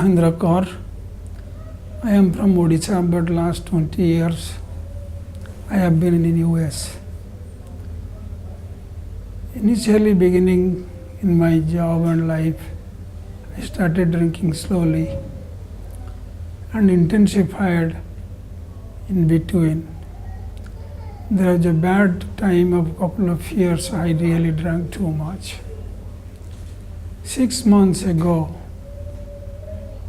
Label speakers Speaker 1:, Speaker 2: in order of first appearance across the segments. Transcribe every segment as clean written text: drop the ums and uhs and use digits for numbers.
Speaker 1: Mahindra car. I am from Odisha, but last 20 years I have been in US. Initially beginning in my job and life, I started drinking slowly and intensified in between. There was a bad time of a couple of years I really drank too much. 6 months ago,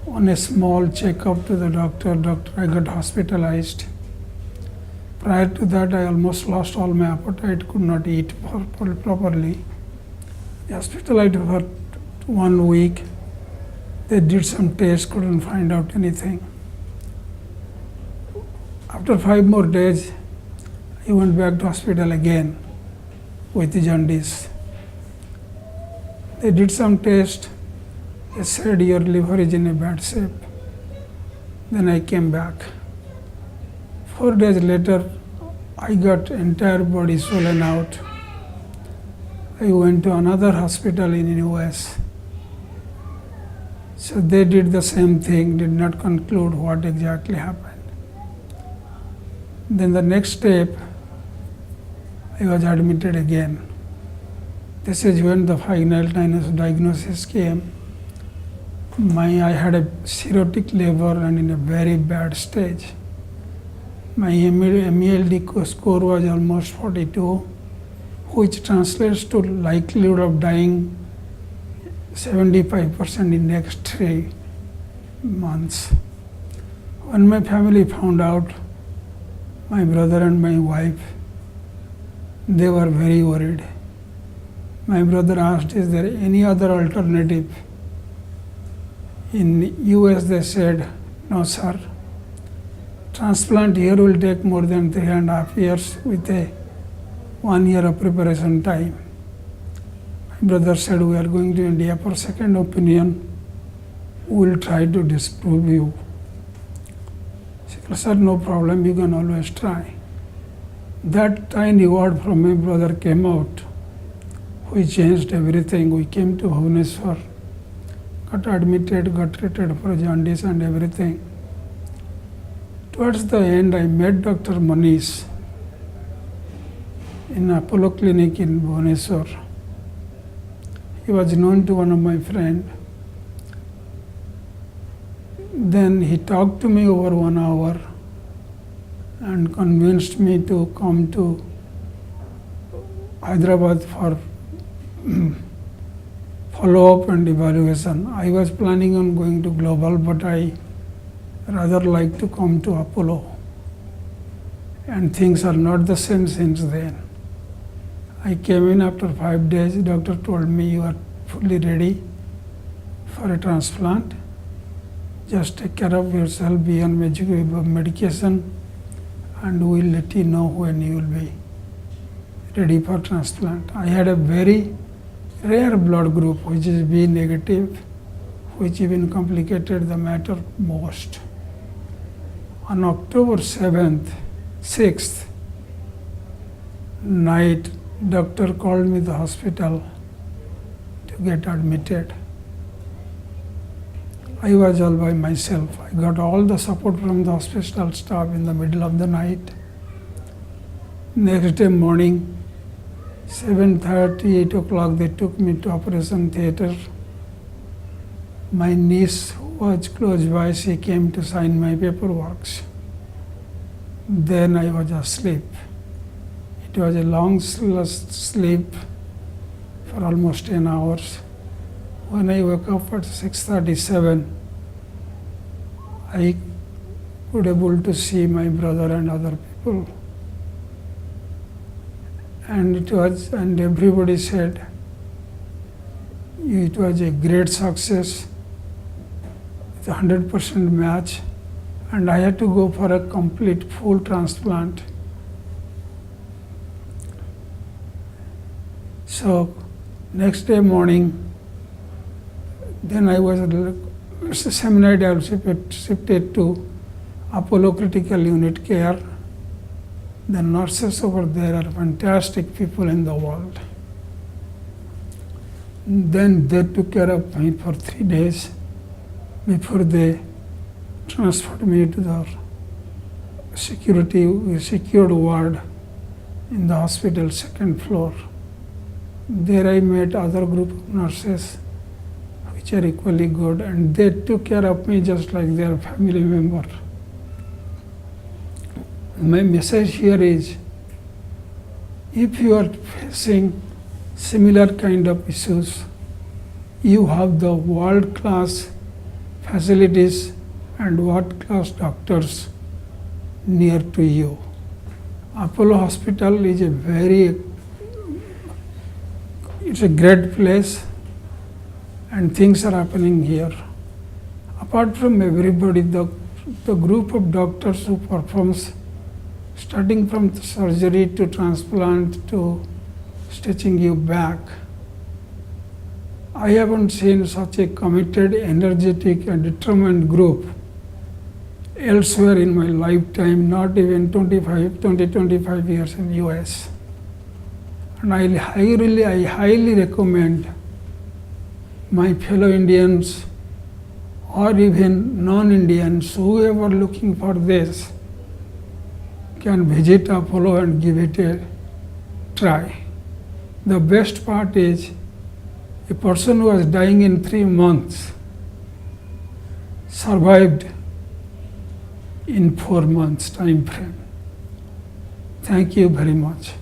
Speaker 1: on a small checkup to the doctor, I got hospitalized. Prior to that, I almost lost all my appetite, could not eat properly. Hospitalized for 1 week. They did some tests, couldn't find out anything. After 5 more days, I went back to hospital again with jaundice. They did some tests. They said your liver is in a bad shape. Then I came back. 4 days later, I got entire body swollen out. I went to another hospital in US. So they did the same thing, did not conclude what exactly happened. Then the next step, I was admitted again. This is when the final diagnosis came. I had a cirrhotic liver and in a very bad stage. My MELD score was almost 42, which translates to likelihood of dying 75% in next 3 months. When my family found out, my brother and my wife, they were very worried. My brother asked, is there any other alternative? In US they said, no sir. Transplant here will take more than 3.5 years with a 1 year of preparation time. My brother said, we are going to India for second opinion. We will try to disprove you. She said, no problem, you can always try. That tiny word from my brother came out. We changed everything. We came to Bhubaneswar, got admitted, got treated for jaundice and everything. Towards the end, I met Dr. Manish in Apollo clinic in Bhubaneswar. He was known to one of my friends. Then he talked to me over 1 hour and convinced me to come to Hyderabad for follow-up and evaluation. I was planning on going to Global, but I rather like to come to Apollo. And things are not the same since then. I came in after 5 days. Doctor told me, you are fully ready for a transplant. Just take care of yourself, be on medication, and we'll let you know when you will be ready for transplant. I had a very rare blood group, which is B negative, which even complicated the matter most. On October 6th night, doctor called me to the hospital to get admitted. I was all by myself. I got all the support from the hospital staff in the middle of the night. Next day morning, 7:30, 8 o'clock, they took me to operation theater. My niece, who was close by, she came to sign my paperwork. Then I was asleep. It was a long sleep for almost 10 hours. When I woke up at 6:37, I could able to see my brother and other people. And everybody said it was a great success, it's a 100% match, and I had to go for a complete full transplant. So next day morning, then I was seminary, I was shifted to Apollo Critical Unit Care. The nurses over there are fantastic people in the world. Then they took care of me for 3 days. before they transferred me to the secured ward in the hospital, second floor. There I met other group of nurses which are equally good, and they took care of me just like their family member. My message here is, if you are facing similar kind of issues, you have the world-class facilities and world-class doctors near to you. Apollo Hospital is it's a great place, and things are happening here. Apart from everybody, the group of doctors who performs, starting from the surgery to transplant to stitching you back, I haven't seen such a committed, energetic and determined group elsewhere in my lifetime, not even 25 years in US. And I highly recommend my fellow Indians or even non-Indians, whoever looking for this, can visit Apollo and give it a try. The best part is, a person who was dying in 3 months survived in 4 months time frame. Thank you very much.